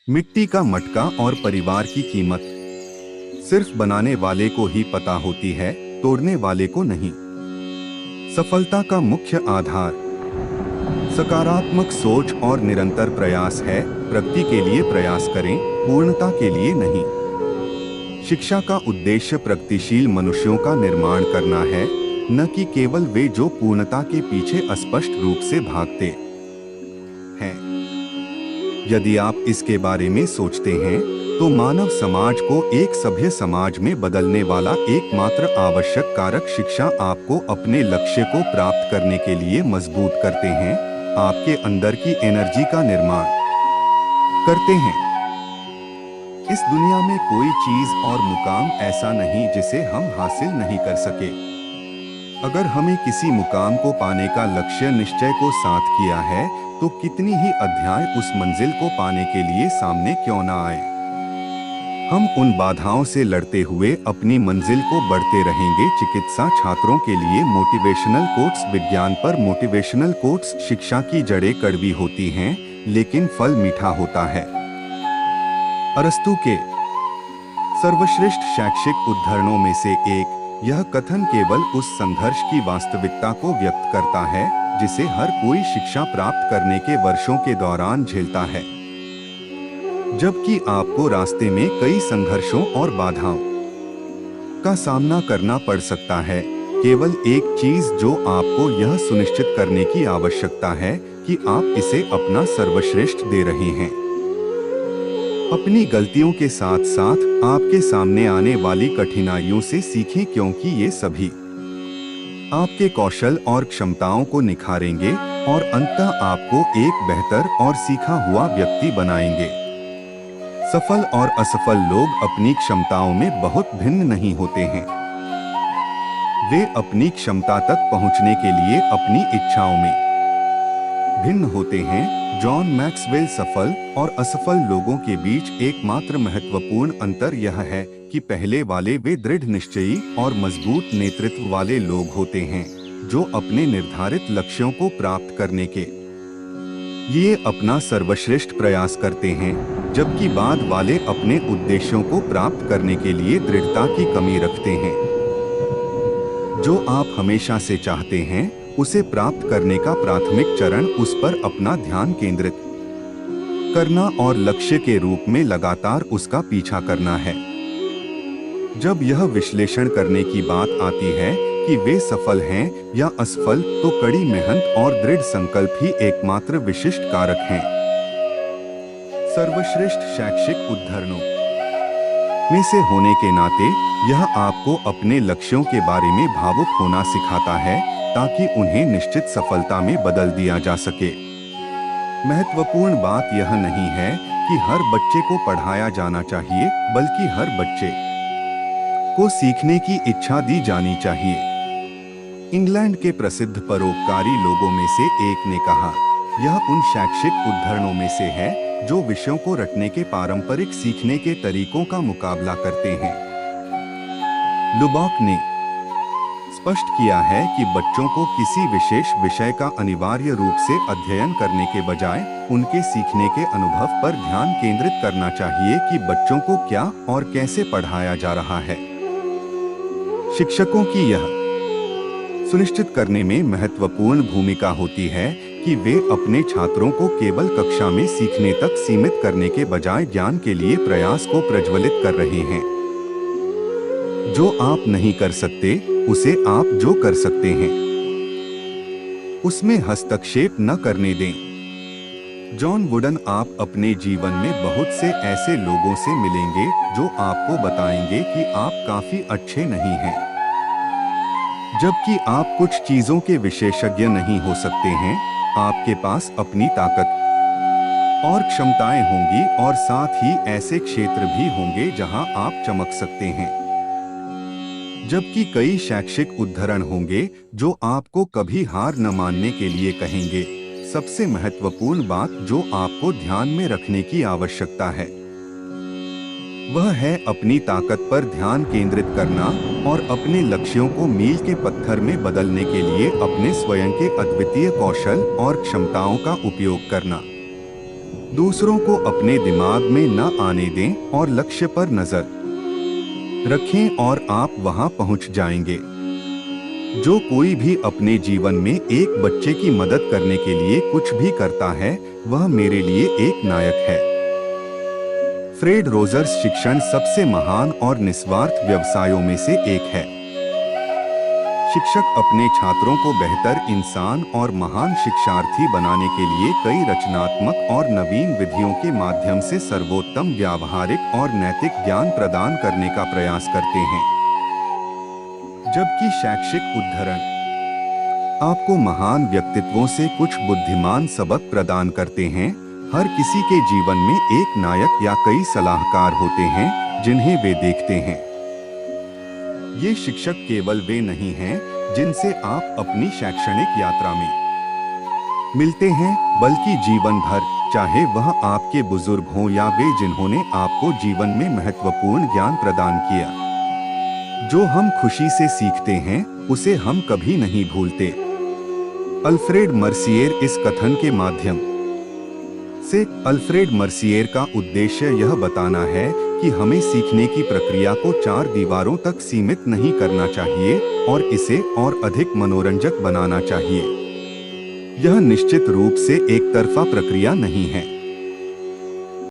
मिट्टी का मटका और परिवार की कीमत सिर्फ बनाने वाले को ही पता होती है, तोड़ने वाले को नहीं। सफलता का मुख्य आधार सकारात्मक सोच और निरंतर प्रयास है। प्रगति के लिए प्रयास करें, पूर्णता के लिए नहीं। शिक्षा का उद्देश्य प्रगतिशील मनुष्यों का निर्माण करना है, न कि केवल वे जो पूर्णता के पीछे अस्पष्ट रूप से भागते हैं। यदि आप इसके बारे में सोचते हैं तो मानव समाज को एक सभ्य समाज में बदलने वाला एकमात्र आवश्यक कारक शिक्षा आपको अपने लक्ष्य को प्राप्त करने के लिए मजबूत करते हैं, आपके अंदर की एनर्जी का निर्माण करते हैं। इस दुनिया में कोई चीज और मुकाम ऐसा नहीं जिसे हम हासिल नहीं कर सके। अगर हमें किसी मुकाम को पाने का लक्ष्य निश्चय को साथ किया है तो कितनी ही अध्याय उस मंजिल को पाने के लिए सामने क्यों न आए, हम उन बाधाओं से लड़ते हुए अपनी मंजिल को बढ़ते रहेंगे। चिकित्सा छात्रों के लिए मोटिवेशनल कोट्स। विज्ञान पर मोटिवेशनल कोट्स। शिक्षा की जड़ें कड़वी होती हैं, लेकिन फल मीठा होता है। अरस्तू के सर्वश्रेष्ठ शैक्षिक उद्धरणों में से एक, यह कथन केवल उस संघर्ष की वास्तविकता को व्यक्त करता है जिसे हर कोई शिक्षा प्राप्त करने के वर्षों के दौरान झेलता है। जबकि आपको रास्ते में कई संघर्षों और बाधाओं का सामना करना पड़ सकता है, केवल एक चीज जो आपको यह सुनिश्चित करने की आवश्यकता है कि आप इसे अपना सर्वश्रेष्ठ दे रहे हैं। अपनी गलतियों के साथ साथ आपके सामने आने वाली कठिनाइयों से सीखें, क्योंकि ये सभी आपके कौशल और क्षमताओं को निखारेंगे और अंततः आपको एक बेहतर और सीखा हुआ व्यक्ति बनाएंगे। सफल और असफल लोग अपनी क्षमताओं में बहुत भिन्न नहीं होते हैं। वे अपनी क्षमता तक पहुंचने के लिए अपनी इच्छाओं में भिन्न होते हैं। जॉन मैक्सवेल सफल और असफल लोगों के बीच एकमात्र महत्वपूर्ण अंतर यह है कि पहले वाले वे दृढ़ निश्चयी और मजबूत नेतृत्व वाले लोग होते हैं जो अपने निर्धारित लक्ष्यों को प्राप्त करने के लिए अपना सर्वश्रेष्ठ प्रयास करते हैं, जबकि बाद वाले अपने उद्देश्यों को प्राप्त करने के लिए दृढ़ता की कमी रखते हैं। जो आप हमेशा से चाहते हैं उसे प्राप्त करने का प्राथमिक चरण उस पर अपना ध्यान केंद्रित करना और लक्ष्य के रूप में लगातार उसका पीछा करना है। जब यह विश्लेषण करने की बात आती है कि वे सफल हैं या असफल, तो कड़ी मेहनत और दृढ़ संकल्प ही एकमात्र विशिष्ट कारक हैं। सर्वश्रेष्ठ शैक्षिक उद्धरणों में से होने के नाते यह आपको अपने लक्ष्यों के बारे में भावुक होना सिखाता है ताकि उन्हें निश्चित सफलता में बदल दिया जा सके। महत्वपूर्ण बात यह नहीं है कि हर बच्चे को पढ़ाया जाना चाहिए, बल्कि हर बच्चे को सीखने की इच्छा दी जानी चाहिए। इंग्लैंड के प्रसिद्ध परोपकारी लोगों में से एक ने कहा, यह उन शैक्षिक उद्धरणों में से है जो विषयों को रटने के पारंपरिक सीखने के तरीकों का मुकाबला करते हैं। लुबाक ने स्पष्ट किया है कि बच्चों को किसी विशेष विषय का अनिवार्य रूप से अध्ययन करने के बजाय उनके सीखने के अनुभव पर ध्यान केंद्रित करना चाहिए कि बच्चों को क्या और कैसे पढ़ाया जा रहा है। शिक्षकों की यह सुनिश्चित करने में महत्वपूर्ण भूमिका होती है कि वे अपने छात्रों को केवल कक्षा में सीखने तक सीमित करने के बजाय ज्ञान के लिए प्रयास को प्रज्वलित कर रहे हैं। जो आप नहीं कर सकते उसे आप जो कर सकते हैं उसमें हस्तक्षेप न करने दें। जॉन वुडन आप अपने जीवन में बहुत से ऐसे लोगों से मिलेंगे जो आपको बताएंगे कि आप काफी अच्छे नहीं हैं, जबकि आप कुछ चीजों के विशेषज्ञ नहीं हो सकते हैं। आपके पास अपनी ताकत और क्षमताएं होंगी और साथ ही ऐसे क्षेत्र भी होंगे जहां आप चमक सकते हैं, जबकि कई शैक्षिक उद्धरण होंगे जो आपको कभी हार न मानने के लिए कहेंगे। सबसे महत्वपूर्ण बात जो आपको ध्यान में रखने की आवश्यकता है वह है अपनी ताकत पर ध्यान केंद्रित करना और अपने लक्ष्यों को मील के पत्थर में बदलने के लिए अपने स्वयं के अद्वितीय कौशल और क्षमताओं का उपयोग करना। दूसरों को अपने दिमाग में न आने दें और लक्ष्य पर नजर रखें और आप वहां पहुंच जाएंगे। जो कोई भी अपने जीवन में एक बच्चे की मदद करने के लिए कुछ भी करता है, वह मेरे लिए एक नायक है। फ्रेड रोजर्स शिक्षण सबसे महान और निस्वार्थ व्यवसायों में से एक है। शिक्षक अपने छात्रों को बेहतर इंसान और महान शिक्षार्थी बनाने के लिए कई रचनात्मक और नवीन विधियों के माध्यम से सर्वोत्तम व्यावहारिक और नैतिक ज्ञान प्रदान करने का प्रयास करते हैं। जबकि शैक्षिक उद्धरण आपको महान व्यक्तित्वों से कुछ बुद्धिमान सबक प्रदान करते हैं, हर किसी के जीवन में एक नायक या कई सलाहकार होते हैं जिन्हें वे देखते हैं। ये शिक्षक केवल वे नहीं हैं जिनसे आप अपनी शैक्षणिक यात्रा में मिलते हैं, बल्कि जीवन भर, चाहे वह आपके बुजुर्ग हों या वे जिन्होंने आपको जीवन में महत्वपूर्ण ज्ञान प्रदान किया। जो हम खुशी से सीखते हैं उसे हम कभी नहीं भूलते। अल्फ्रेड मर्सियर इस कथन के माध्यम से अल्फ्रेड मर्सियर का उद्देश्य यह बताना है कि हमें सीखने की प्रक्रिया को 4 दीवारों तक सीमित नहीं करना चाहिए और इसे और अधिक मनोरंजक बनाना चाहिए। यह निश्चित रूप से एक तरफा प्रक्रिया नहीं है।